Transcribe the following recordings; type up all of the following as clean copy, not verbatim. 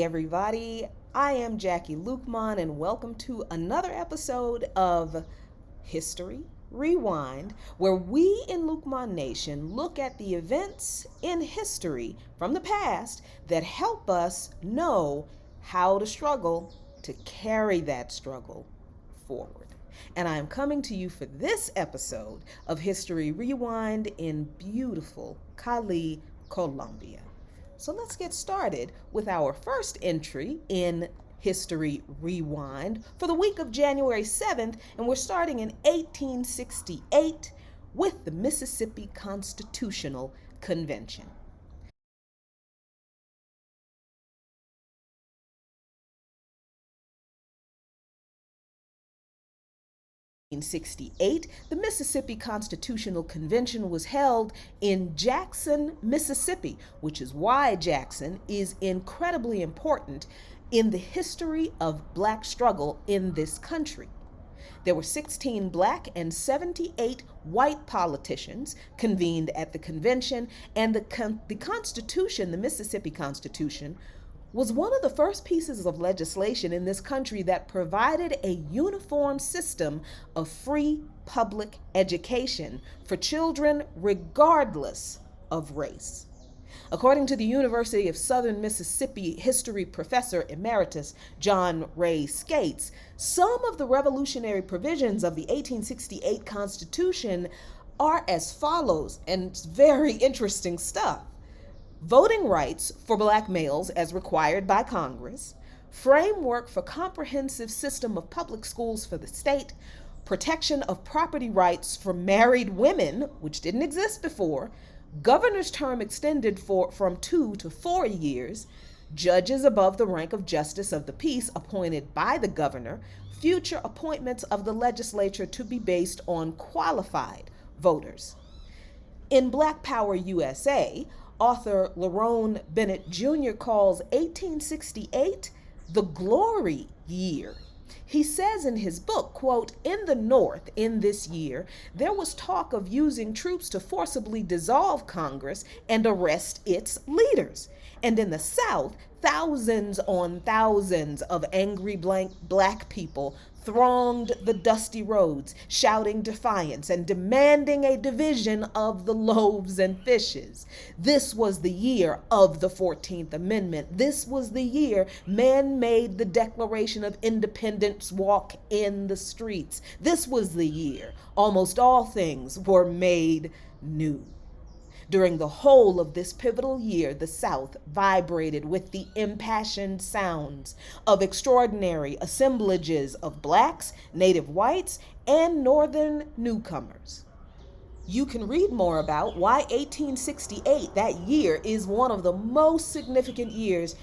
everybody. I am Jackie Lukman, and welcome to another episode of History Rewind, where we in Lukman Nation look at the events in history from the past that help us know how to struggle to carry that struggle forward. And I am coming to you for this episode of History Rewind in beautiful Cali, Colombia. So let's get started with our first entry in History Rewind for the week of January 7th, and we're starting in 1868 with the Mississippi Constitutional Convention. 1868, the Mississippi Constitutional Convention was held in Jackson, Mississippi, which is why Jackson is incredibly important in the history of black struggle in this country. There were 16 black and 78 white politicians convened at the convention, and the Constitution, the Mississippi Constitution, was one of the first pieces of legislation in this country that provided a uniform system of free public education for children regardless of race. According to the University of Southern Mississippi history professor emeritus John Ray Skates, some of the revolutionary provisions of the 1868 Constitution are as follows, and it's very interesting stuff. Voting rights for black males as required by Congress, framework for comprehensive system of public schools for the state, protection of property rights for married women, which didn't exist before, governor's term extended from 2 to 4 years, judges above the rank of justice of the peace appointed by the governor, future appointments of the legislature to be based on qualified voters. In Black Power USA, author Lerone Bennett Jr. calls 1868 the glory year. He says in his book, quote, "In the North in this year, there was talk of using troops to forcibly dissolve Congress and arrest its leaders. And in the South, thousands on thousands of angry black people thronged the dusty roads, shouting defiance and demanding a division of the loaves and fishes. This was the year of the 14th Amendment. This was the year men made the Declaration of Independence walk in the streets. This was the year almost all things were made new." During the whole of this pivotal year, the South vibrated with the impassioned sounds of extraordinary assemblages of blacks, native whites, and northern newcomers. You can read more about why 1868, that year, is one of the most significant years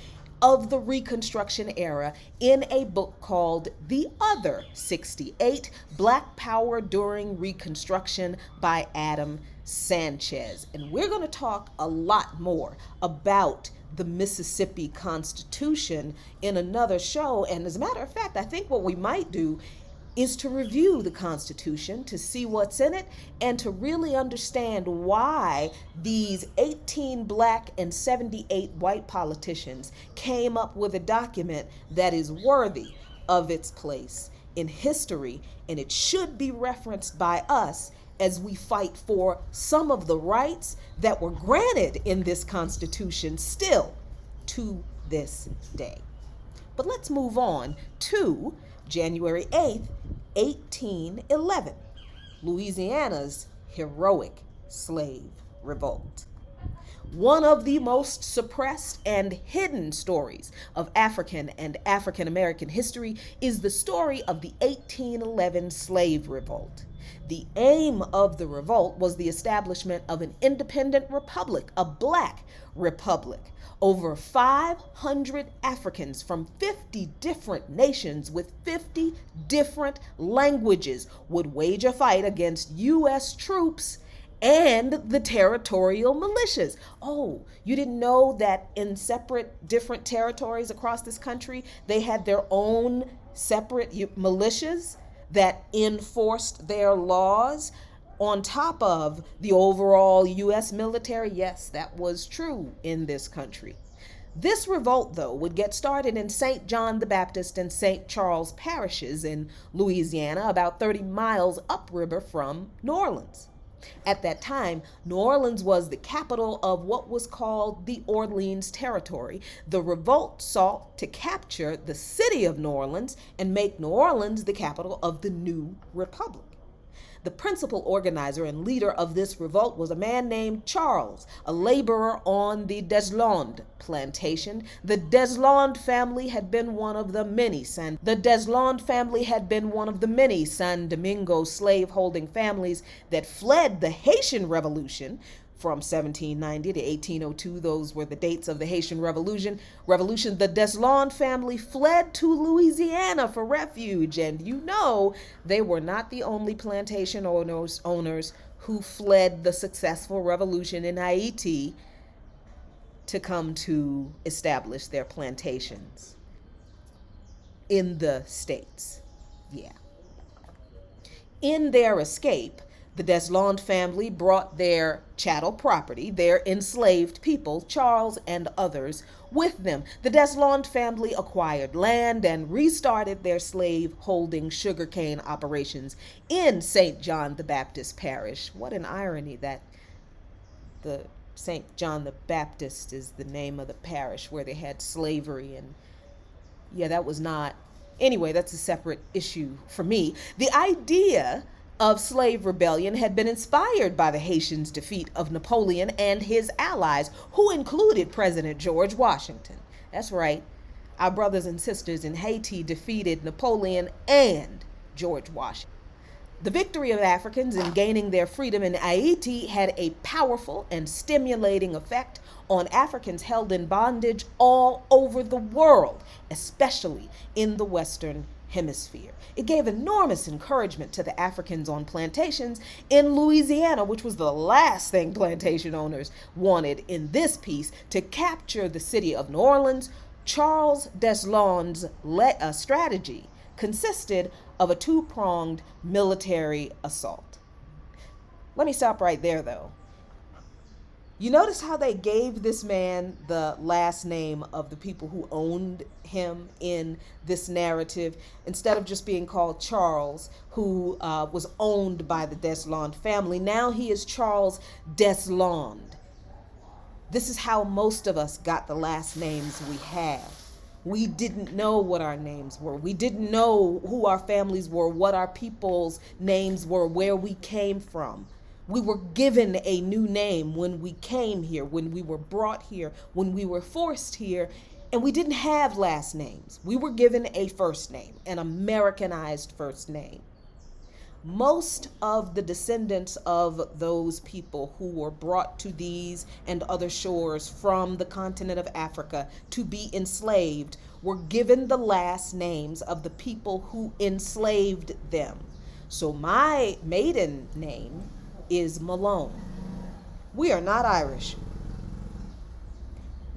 of the Reconstruction era in a book called The Other 68, Black Power During Reconstruction by Adam Sanchez. And we're going to talk a lot more about the Mississippi Constitution in another show. And as a matter of fact, I think what we might do is to review the Constitution to see what's in it and to really understand why these 18 black and 78 white politicians came up with a document that is worthy of its place in history, and it should be referenced by us as we fight for some of the rights that were granted in this Constitution still to this day. But let's move on to January 8th, 1811, Louisiana's heroic slave revolt. One of the most suppressed and hidden stories of African and African American history is the story of the 1811 slave revolt. The aim of the revolt was the establishment of an independent republic, a black republic. Over 500 Africans from 50 different nations with 50 different languages would wage a fight against U.S. troops and the territorial militias. Oh, you didn't know that in separate different territories across this country, they had their own separate militias that enforced their laws on top of the overall U.S. military? Yes, that was true in this country. This revolt, though, would get started in St. John the Baptist and St. Charles parishes in Louisiana, about 30 miles upriver from New Orleans. At that time, New Orleans was the capital of what was called the Orleans Territory. The revolt sought to capture the city of New Orleans and make New Orleans the capital of the new republic. The principal organizer and leader of this revolt was a man named Charles, a laborer on the Deslonde plantation. The Deslonde family had been one of the many San Domingo slave-holding families that fled the Haitian Revolution from 1790 to 1802. Those were the dates of the Haitian Revolution. The Deslonde family fled to Louisiana for refuge, and they were not the only plantation owners who fled the successful revolution in Haiti to come to establish their plantations in the States. In their escape, the Deslonde family brought their chattel property, their enslaved people, Charles and others, with them. The Deslonde family acquired land and restarted their slave-holding sugarcane operations in St. John the Baptist parish. What an irony that the St. John the Baptist is the name of the parish where they had slavery. And that was not... Anyway, that's a separate issue for me. The idea of slave rebellion had been inspired by the Haitians' defeat of Napoleon and his allies, who included President George Washington. That's right. Our brothers and sisters in Haiti defeated Napoleon and George Washington. The victory of Africans in gaining their freedom in Haiti had a powerful and stimulating effect on Africans held in bondage all over the world, especially in the Western Hemisphere. It gave enormous encouragement to the Africans on plantations in Louisiana, which was the last thing plantation owners wanted in this piece, to capture the city of New Orleans. Charles Deslonde's strategy consisted of a two-pronged military assault. Let me stop right there, though. You notice how they gave this man the last name of the people who owned him in this narrative, instead of just being called Charles, who was owned by the Deslonde family. Now he is Charles Deslonde. This is how most of us got the last names we have. We didn't know what our names were. We didn't know who our families were, what our people's names were, where we came from. We were given a new name when we came here, when we were brought here, when we were forced here, and we didn't have last names. We were given a first name, an Americanized first name. Most of the descendants of those people who were brought to these and other shores from the continent of Africa to be enslaved were given the last names of the people who enslaved them. So my maiden name is Malone. We are not Irish,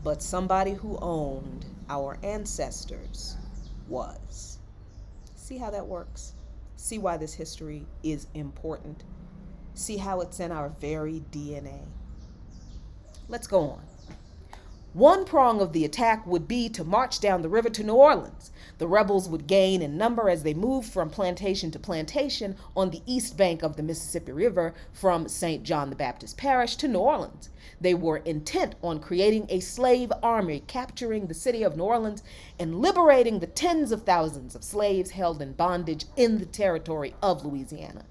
but somebody who owned our ancestors was. See how that works? See why this history is important? See how it's in our very DNA? Let's go on. One prong of the attack would be to march down the river to New Orleans. The rebels would gain in number as they moved from plantation to plantation on the east bank of the Mississippi River from St. John the Baptist Parish to New Orleans. They were intent on creating a slave army, capturing the city of New Orleans, and liberating the tens of thousands of slaves held in bondage in the territory of Louisiana.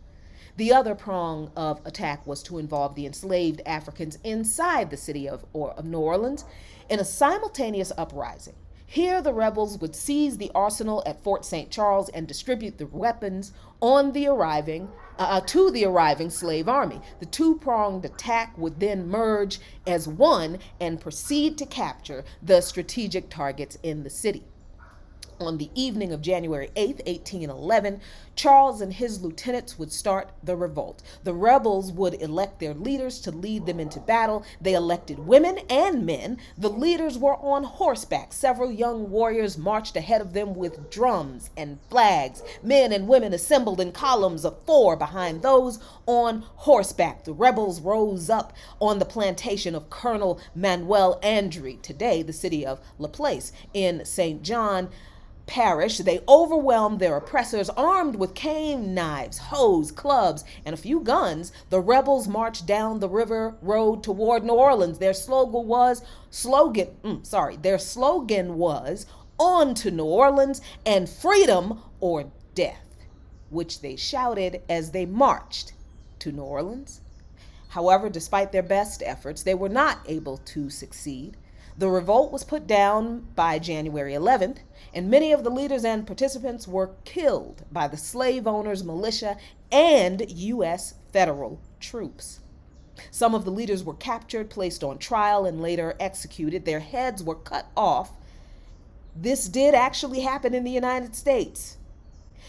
The other prong of attack was to involve the enslaved Africans inside the city of New Orleans in a simultaneous uprising. Here, the rebels would seize the arsenal at Fort St. Charles and distribute the weapons on the arriving slave army. The two-pronged attack would then merge as one and proceed to capture the strategic targets in the city. On the evening of January 8th, 1811, Charles and his lieutenants would start the revolt. The rebels would elect their leaders to lead them into battle. They elected women and men. The leaders were on horseback. Several young warriors marched ahead of them with drums and flags. Men and women assembled in columns of 4 behind those on horseback. The rebels rose up on the plantation of Colonel Manuel Andre, today the city of Laplace, in St. John Parish. They overwhelmed their oppressors. Armed with cane knives, hoes, clubs, and a few guns, the rebels marched down the river road toward New Orleans. Their slogan was "On to New Orleans and freedom or death," which they shouted as they marched to New Orleans. However, despite their best efforts, they were not able to succeed. The revolt was put down by January 11th, and many of the leaders and participants were killed by the slave owners' militia and U.S. federal troops. Some of the leaders were captured, placed on trial, and later executed. Their heads were cut off. This did actually happen in the United States.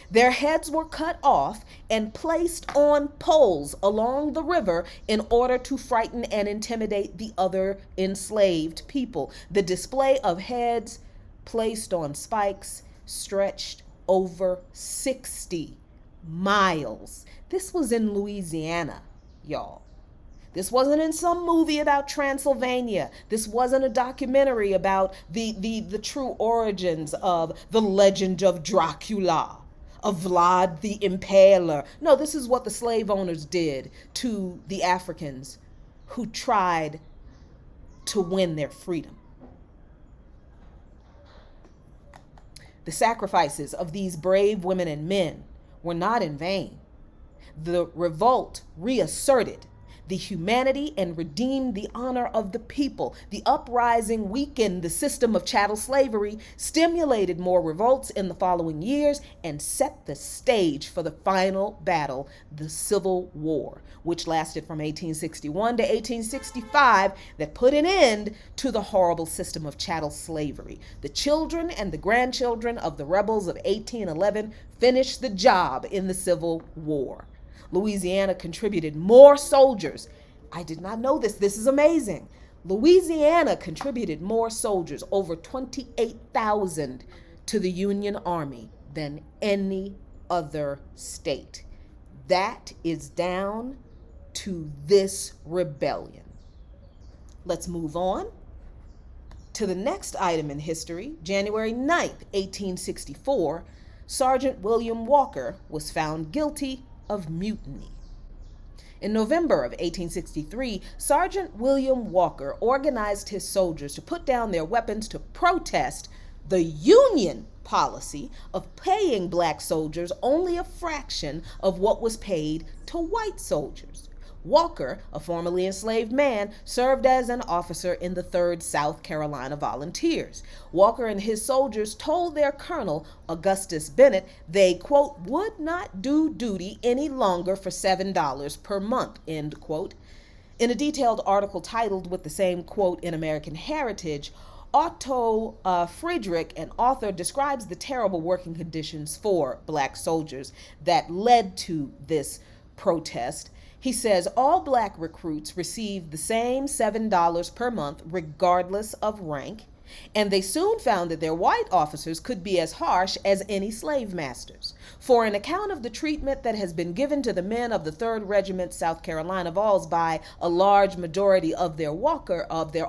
Their heads were cut off and placed on poles along the river in order to frighten and intimidate the other enslaved people. The display of heads placed on spikes stretched over 60 miles. This was in Louisiana, y'all. This wasn't in some movie about Transylvania. This wasn't a documentary about the true origins of the legend of Dracula, of Vlad the Impaler. No, this is what the slave owners did to the Africans who tried to win their freedom. The sacrifices of these brave women and men were not in vain. The revolt reasserted the humanity and redeemed the honor of the people. The uprising weakened the system of chattel slavery, stimulated more revolts in the following years, and set the stage for the final battle, the Civil War, which lasted from 1861 to 1865, that put an end to the horrible system of chattel slavery. The children and the grandchildren of the rebels of 1811 finished the job in the Civil War. Louisiana contributed more soldiers. I did not know this. This is amazing. Louisiana contributed more soldiers, over 28,000, to the Union Army than any other state. That is down to this rebellion. Let's move on to the next item in history. January 9th, 1864, Sergeant William Walker was found guilty of mutiny. In November of 1863, Sergeant William Walker organized his soldiers to put down their weapons to protest the Union policy of paying black soldiers only a fraction of what was paid to white soldiers. Walker, a formerly enslaved man, served as an officer in the 3rd South Carolina Volunteers. Walker and his soldiers told their colonel, Augustus Bennett, they, quote, would not do duty any longer for $7 per month, end quote. In a detailed article titled with the same quote in American Heritage, Otto Friedrich, an author, describes the terrible working conditions for black soldiers that led to this protest. He says all black recruits received the same $7 per month regardless of rank, and they soon found that their white officers could be as harsh as any slave masters. For an account of the treatment that has been given to the men of the 3rd Regiment South Carolina Vols by a large majority of their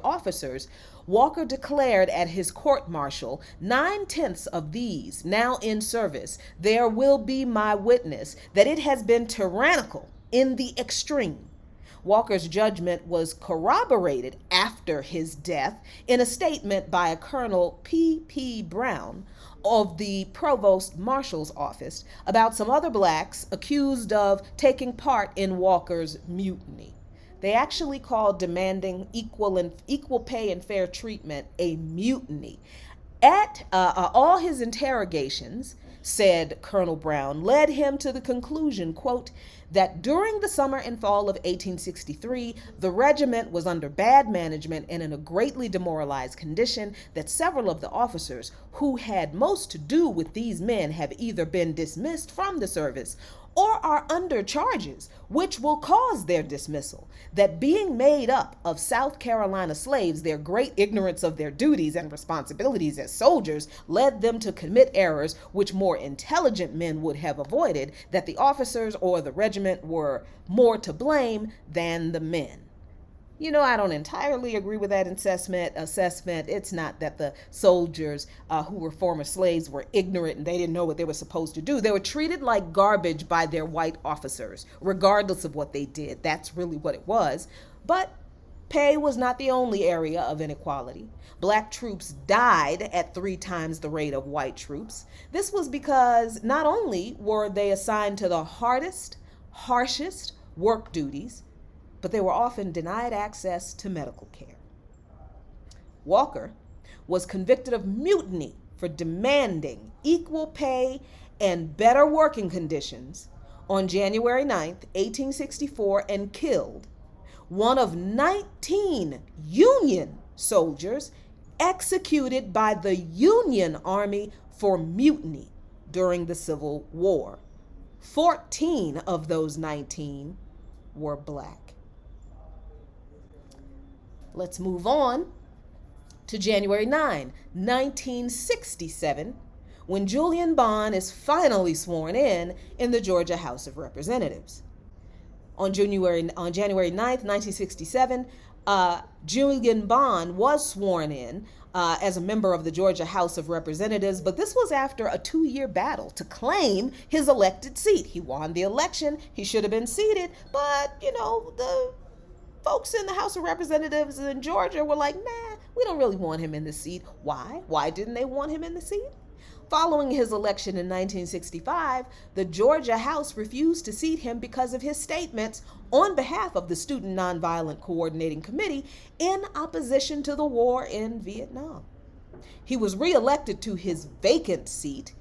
officers, Walker declared at his court-martial, 9/10 of these now in service, there will be my witness that it has been tyrannical in the extreme. Walker's judgment was corroborated after his death in a statement by a Colonel P.P. Brown of the Provost Marshal's office about some other blacks accused of taking part in Walker's mutiny. They actually called demanding equal pay and fair treatment a mutiny. At all his interrogations, said Colonel Brown, led him to the conclusion, quote, that during the summer and fall of 1863, the regiment was under bad management and in a greatly demoralized condition, that several of the officers who had most to do with these men have either been dismissed from the service or are under charges which will cause their dismissal, that being made up of South Carolina slaves, their great ignorance of their duties and responsibilities as soldiers led them to commit errors which more intelligent men would have avoided, that the officers or the regiment were more to blame than the men. You know, I don't entirely agree with that assessment. It's not that the soldiers who were former slaves were ignorant and they didn't know what they were supposed to do. They were treated like garbage by their white officers, regardless of what they did. That's really what it was. But pay was not the only area of inequality. Black troops died at 3 times the rate of white troops. This was because not only were they assigned to the hardest, harshest work duties, but they were often denied access to medical care. Walker was convicted of mutiny for demanding equal pay and better working conditions on January 9th, 1864, and killed one of 19 Union soldiers executed by the Union Army for mutiny during the Civil War. 14 of those 19 were black. Let's move on to January 9, 1967, when Julian Bond is finally sworn in the Georgia House of Representatives. On January 9th, 1967, Julian Bond was sworn in as a member of the Georgia House of Representatives, but this was after a 2-year battle to claim his elected seat. He won the election. He should have been seated, but, the folks in the House of Representatives in Georgia were like, nah, we don't really want him in the seat. Why? Why didn't they want him in the seat? Following his election in 1965, the Georgia House refused to seat him because of his statements on behalf of the Student Nonviolent Coordinating Committee in opposition to the war in Vietnam. He was reelected to his vacant seat,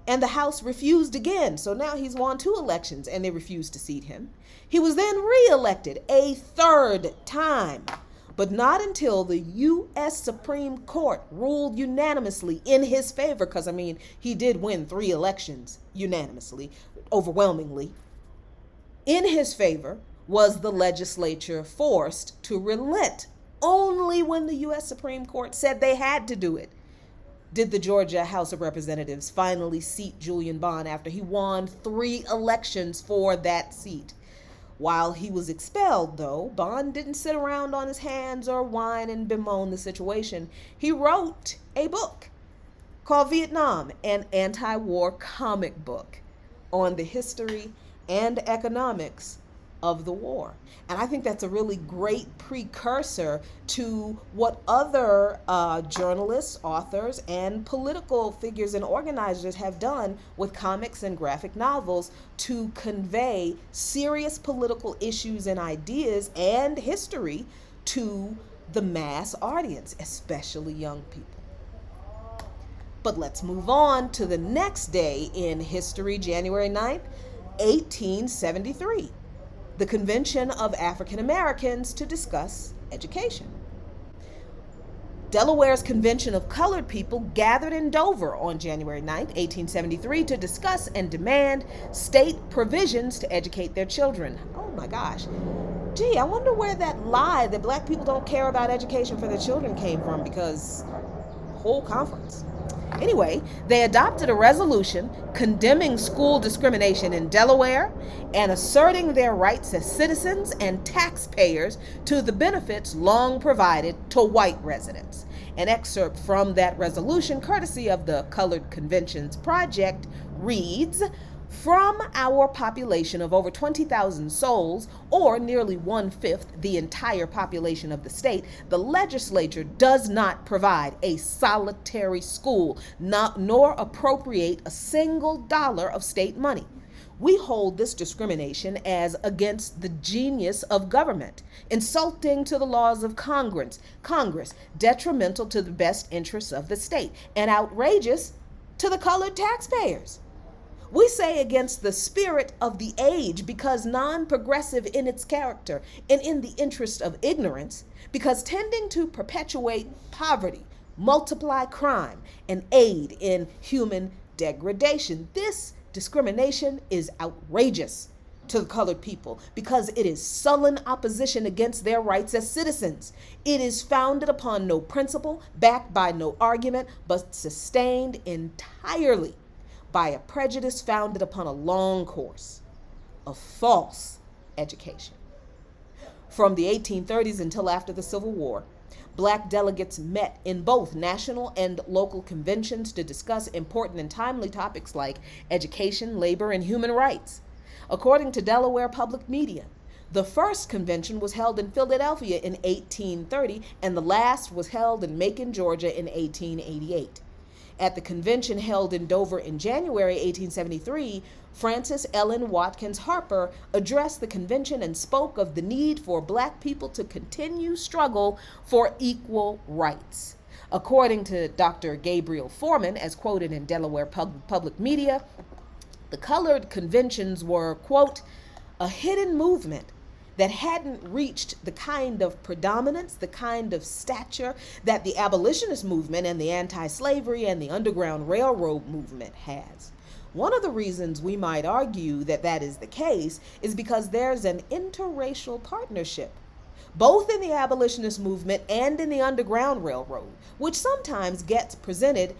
and the House refused again. So now he's won 2 elections and they refused to seat him. He was then reelected a 3rd time, but not until the U.S. Supreme Court ruled unanimously in his favor, because, he did win 3 elections unanimously, overwhelmingly. In his favor was the legislature forced to relent only when the U.S. Supreme Court said they had to do it. Did the Georgia House of Representatives finally seat Julian Bond after he won 3 elections for that seat? While he was expelled, though, Bond didn't sit around on his hands or whine and bemoan the situation. He wrote a book called Vietnam, an anti-war comic book on the history and economics of the war. And I think that's a really great precursor to what other journalists, authors, and political figures and organizers have done with comics and graphic novels to convey serious political issues and ideas and history to the mass audience, especially young people. But let's move on to the next day in history, January 9th, 1873. The Convention of African Americans to discuss education. Delaware's Convention of Colored People gathered in Dover on January 9, 1873 to discuss and demand state provisions to educate their children. Oh my gosh. Gee, I wonder where that lie that black people don't care about education for their children came from, because whole conference. Anyway, they adopted a resolution condemning school discrimination in Delaware and asserting their rights as citizens and taxpayers to the benefits long provided to white residents. An excerpt from that resolution, courtesy of the Colored Conventions Project, reads, "From our population of over 20,000 souls, or nearly 1/5 the entire population of the state, the legislature does not provide a solitary school, nor appropriate a single dollar of state money. We hold this discrimination as against the genius of government, insulting to the laws of Congress, detrimental to the best interests of the state, and outrageous to the colored taxpayers. We say against the spirit of the age because non-progressive in its character and in the interest of ignorance, because tending to perpetuate poverty, multiply crime, and aid in human degradation. This discrimination is outrageous to the colored people because it is sullen opposition against their rights as citizens. It is founded upon no principle, backed by no argument, but sustained entirely by a prejudice founded upon a long course of false education. From the 1830s until after the Civil War, Black delegates met in both national and local conventions to discuss important and timely topics like education, labor, and human rights. According to Delaware Public Media, the first convention was held in Philadelphia in 1830, and the last was held in Macon, Georgia in 1888. At the convention held in Dover in January 1873, Frances Ellen Watkins Harper addressed the convention and spoke of the need for Black people to continue struggle for equal rights. According to Dr. Gabriel Foreman, as quoted in Delaware Public Media, the colored conventions were, quote, a hidden movement that hadn't reached the kind of predominance, the kind of stature that the abolitionist movement and the anti-slavery and the Underground Railroad movement has. One of the reasons we might argue that that is the case is because there's an interracial partnership, both in the abolitionist movement and in the Underground Railroad, which sometimes gets presented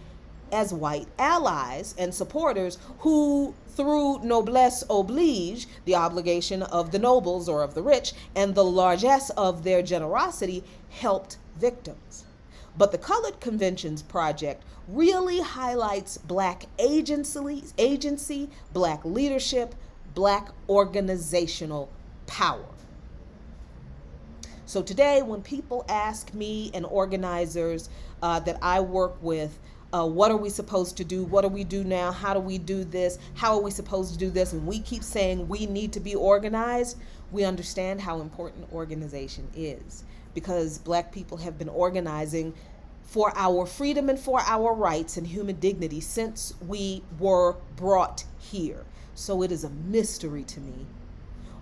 as white allies and supporters who, through noblesse oblige, the obligation of the nobles or of the rich, and the largesse of their generosity, helped victims. But the Colored Conventions Project really highlights Black agency, Black leadership, Black organizational power. So today, when people ask me and organizers that I work with, what are we supposed to do? What do we do now? How do we do this? How are we supposed to do this? And we keep saying we need to be organized. We understand how important organization is, because Black people have been organizing for our freedom and for our rights and human dignity since we were brought here. So it is a mystery to me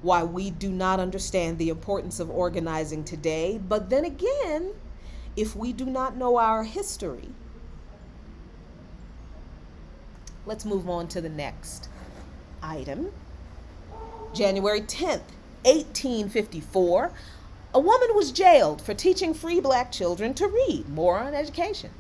why we do not understand the importance of organizing today. But then again, if we do not know our history, let's move on to the next item. January 10th, 1854, a woman was jailed for teaching free Black children to read. More on education.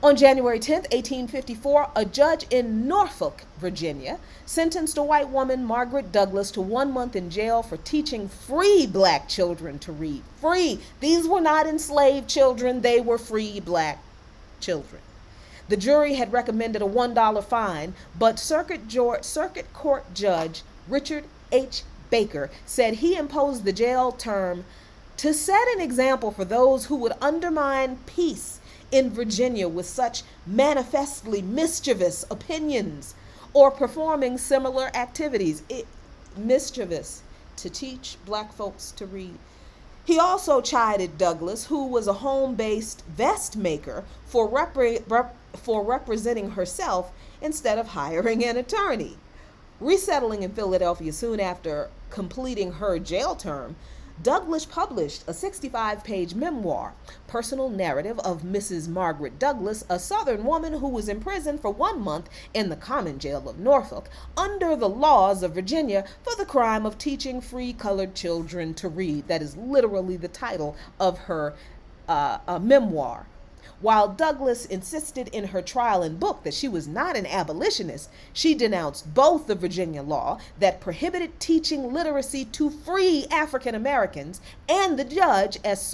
On January 10th, 1854, a judge in Norfolk, Virginia, sentenced a white woman, Margaret Douglas, to 1 month in jail for teaching free Black children to read. Free. These were not enslaved children. They were free Black children. The jury had recommended a $1 fine, but Circuit Court Judge Richard H. Baker said he imposed the jail term to set an example for those who would undermine peace in Virginia with such manifestly mischievous opinions or performing similar activities. Mischievous to teach Black folks to read. He also chided Douglas, who was a home-based vest maker, for representing herself instead of hiring an attorney. Resettling in Philadelphia soon after completing her jail term, Douglas published a 65-page memoir, personal narrative of Mrs. Margaret Douglas, a Southern woman who was imprisoned for 1 month in the common jail of Norfolk under the laws of Virginia for the crime of teaching free colored children to read. That is literally the title of her memoir. While Douglas insisted in her trial and book that she was not an abolitionist, she denounced both the Virginia law that prohibited teaching literacy to free African Americans and the judge as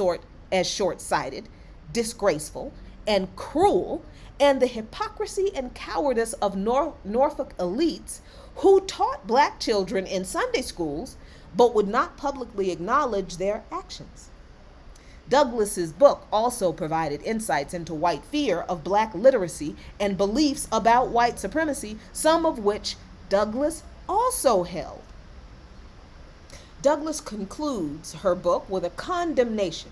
short-sighted, disgraceful, and cruel, and the hypocrisy and cowardice of Norfolk elites who taught Black children in Sunday schools but would not publicly acknowledge their actions. Douglas's book also provided insights into white fear of Black literacy and beliefs about white supremacy, some of which Douglas also held. Douglas concludes her book with a condemnation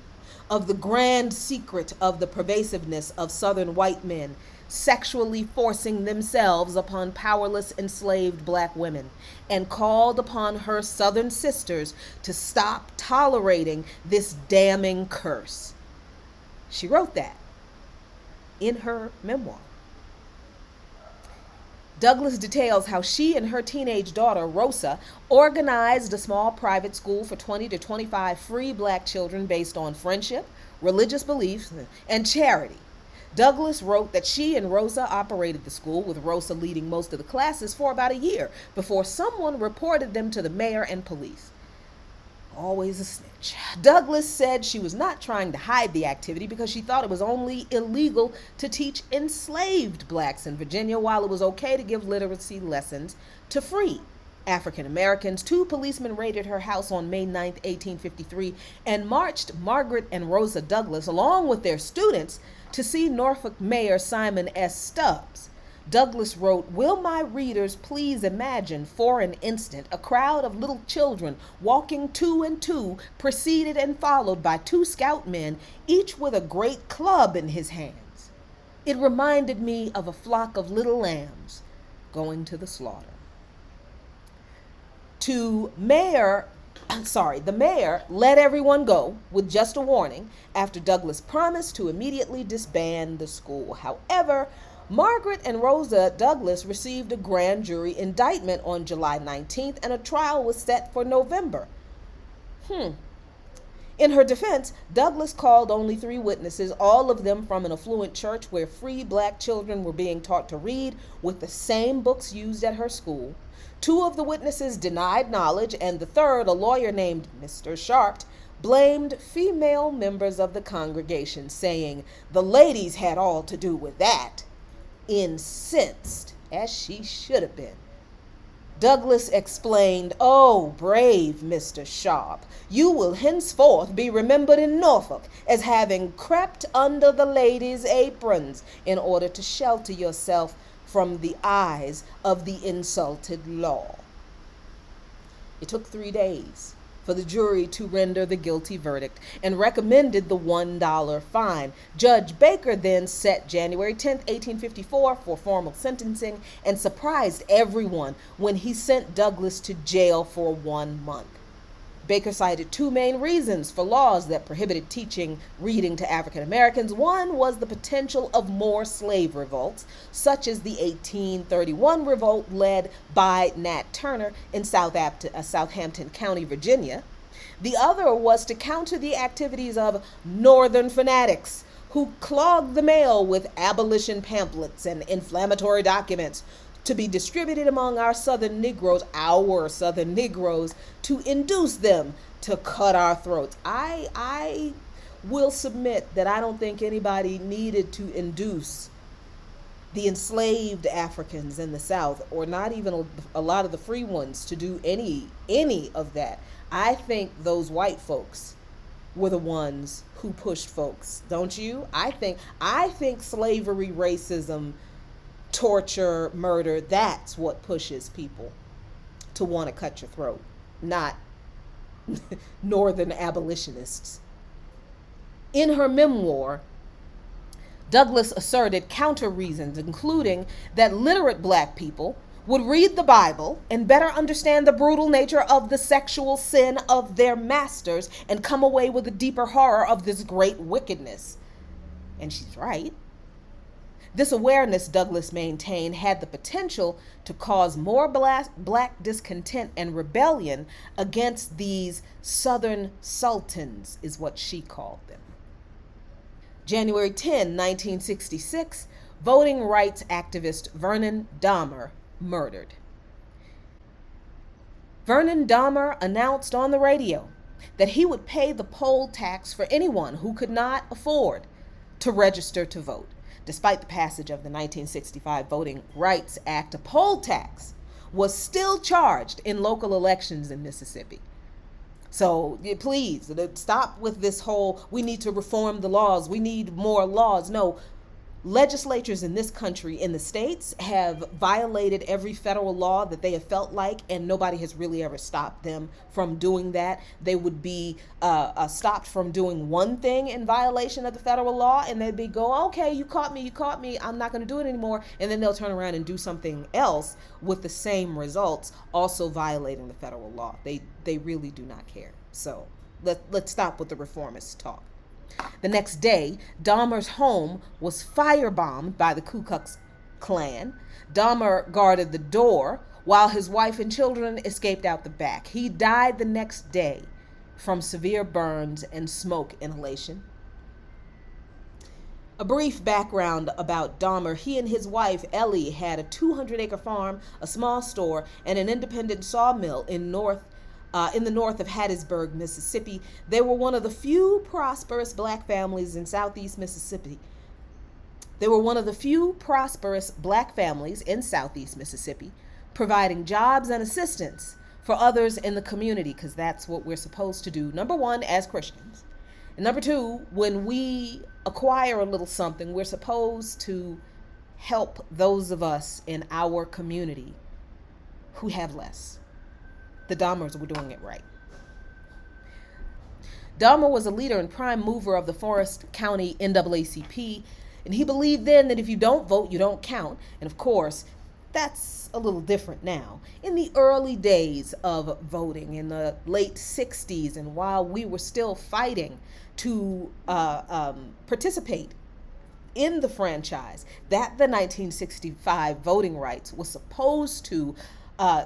of the grand secret of the pervasiveness of Southern white men, sexually forcing themselves upon powerless enslaved black women, and called upon her Southern sisters to stop tolerating this damning curse. She wrote that in her memoir. Douglas details how she and her teenage daughter, Rosa, organized a small private school for 20 to 25 free black children based on friendship, religious beliefs, and charity. Douglas wrote that she and Rosa operated the school, with Rosa leading most of the classes, for about a year before someone reported them to the mayor and police. Always a snitch. Douglas said she was not trying to hide the activity because she thought it was only illegal to teach enslaved blacks in Virginia, while it was okay to give literacy lessons to free African Americans. 2 policemen raided her house on May 9, 1853, and marched Margaret and Rosa Douglas, along with their students, to see Norfolk Mayor Simon S. Stubbs. Douglas wrote, "Will my readers please imagine for an instant a crowd of little children walking 2 and 2, preceded and followed by 2 scout men, each with a great club in his hands. It reminded me of a flock of little lambs going to the slaughter." The mayor let everyone go with just a warning after Douglas promised to immediately disband the school. However, Margaret and Rosa Douglas received a grand jury indictment on July 19th, and a trial was set for November. In her defense, Douglas called only 3 witnesses, all of them from an affluent church where free black children were being taught to read with the same books used at her school. 2 of the witnesses denied knowledge, and the third, a lawyer named Mr. Sharp, blamed female members of the congregation, saying the ladies had all to do with that. Incensed, as she should have been, Douglas explained, "Oh, brave Mr. Sharp, you will henceforth be remembered in Norfolk as having crept under the ladies' aprons in order to shelter yourself from the eyes of the insulted law." It took 3 days for the jury to render the guilty verdict and recommended the $1 fine. Judge Baker then set January 10, 1854 for formal sentencing, and surprised everyone when he sent Douglas to jail for 1 month. Baker cited 2 main reasons for laws that prohibited teaching reading to African Americans. One was the potential of more slave revolts, such as the 1831 revolt led by Nat Turner in Southampton County, Virginia. The other was to counter the activities of Northern fanatics who clogged the mail with abolition pamphlets and inflammatory documents to be distributed among our Southern Negroes, to induce them to cut our throats. I will submit that I don't think anybody needed to induce the enslaved Africans in the South, or not even a lot of the free ones, to do any of that. I think those white folks were the ones who pushed folks, don't you? I think slavery, racism, torture, murder, that's what pushes people to want to cut your throat, not Northern abolitionists. In her memoir, Douglas asserted counter reasons, including that literate black people would read the Bible and better understand the brutal nature of the sexual sin of their masters and come away with a deeper horror of this great wickedness. And she's right. This awareness, Douglas maintained, had the potential to cause more black discontent and rebellion against these Southern sultans, is what she called them. January 10, 1966, voting rights activist Vernon Dahmer murdered. Vernon Dahmer announced on the radio that he would pay the poll tax for anyone who could not afford to register to vote. Despite the passage of the 1965 Voting Rights Act, a poll tax was still charged in local elections in Mississippi. So please stop with this whole, we need to reform the laws, we need more laws. No, Legislatures in this country, in the states, have violated every federal law that they have felt like, and nobody has really ever stopped them from doing that. They would be stopped from doing one thing in violation of the federal law, and they'd be go, okay, you caught me, I'm not going to do it anymore, and then they'll turn around and do something else with the same results, also violating the federal law. They really do not care. So let's stop with the reformist talk. The next day, Dahmer's home was firebombed by the Ku Klux Klan. Dahmer guarded the door while his wife and children escaped out the back. He died the next day from severe burns and smoke inhalation. A brief background about Dahmer. He and his wife, Ellie, had a 200-acre farm, a small store, and an independent sawmill in the north of Hattiesburg, Mississippi. They were one of the few prosperous black families in southeast Mississippi. Providing jobs and assistance for others in the community, because that's what we're supposed to do, number one, as Christians. And number two, when we acquire a little something, we're supposed to help those of us in our community who have less. The Dahmers were doing it right. Dahmer was a leader and prime mover of the Forest County NAACP, and he believed then that if you don't vote, you don't count. And of course, that's a little different now. In the early days of voting, in the late 60s, and while we were still fighting to participate in the franchise that the 1965 voting rights was supposed to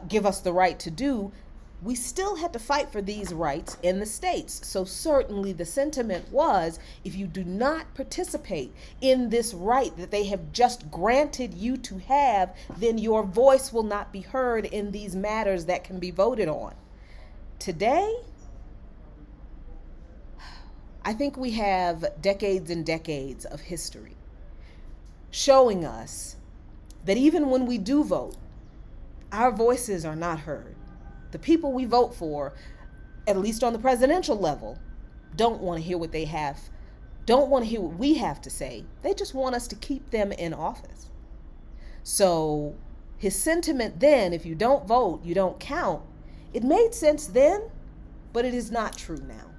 give us the right to do, we still had to fight for these rights in the states. So certainly the sentiment was, if you do not participate in this right that they have just granted you to have, then your voice will not be heard in these matters that can be voted on. Today, I think we have decades and decades of history showing us that even when we do vote, our voices are not heard. The people we vote for, at least on the presidential level, don't want to hear what they have, don't want to hear what we have to say. They just want us to keep them in office. So his sentiment then, if you don't vote, you don't count, it made sense then, but it is not true now.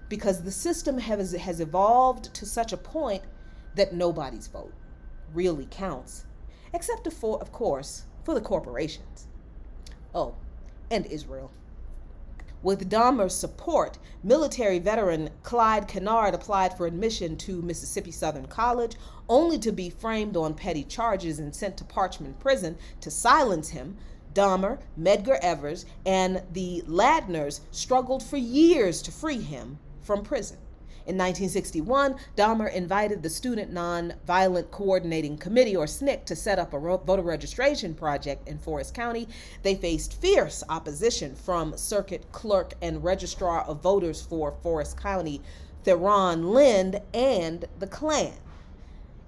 Because the system has evolved to such a point that nobody's vote really counts, except for, of course, for the corporations. Oh, and Israel. With Dahmer's support, military veteran Clyde Kennard applied for admission to Mississippi Southern College, only to be framed on petty charges and sent to Parchman Prison. To silence him, Dahmer, Medgar Evers, and the Ladners struggled for years to free him from prison. In 1961, Dahmer invited the Student Nonviolent Coordinating Committee, or SNCC, to set up a voter registration project in Forest County. They faced fierce opposition from Circuit Clerk and Registrar of Voters for Forest County, Theron Lind, and the Klan.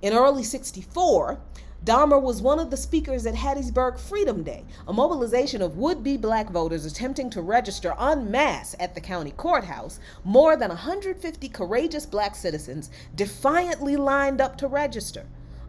In early '64, Dahmer was one of the speakers at Hattiesburg Freedom Day, a mobilization of would-be black voters attempting to register en masse at the county courthouse. More than 150 courageous black citizens defiantly lined up to register.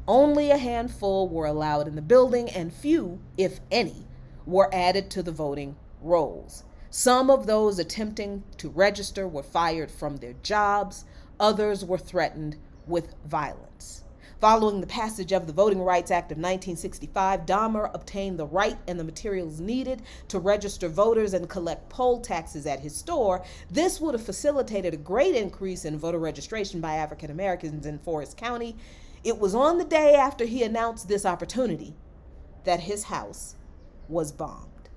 Only a handful were allowed in the building, and few, if any, were added to the voting rolls. Some of those attempting to register were fired from their jobs. Others were threatened with violence. Following the passage of the Voting Rights Act of 1965, Dahmer obtained the right and the materials needed to register voters and collect poll taxes at his store. This would have facilitated a great increase in voter registration by African Americans in Forest County. It was on the day after he announced this opportunity that his house was bombed.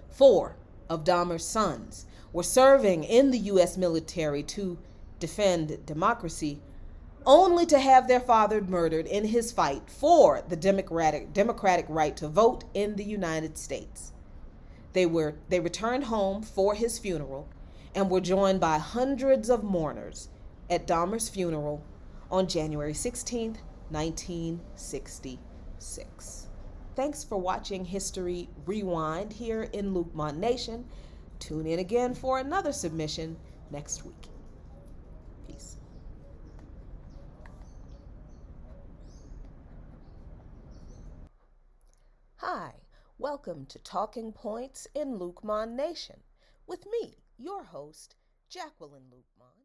4 of Dahmer's sons were serving in the U.S. military to defend democracy, only to have their father murdered in his fight for the democratic right to vote in the United States. They returned home for his funeral and were joined by hundreds of mourners at Dahmer's funeral on January 16th, 1966. Thanks for watching History Rewind here in Luke Mon Nation. Tune in again for another submission next week. Peace. Hi, welcome to Talking Points in Luke Mon Nation with me, your host, Jacqueline Luke Mon.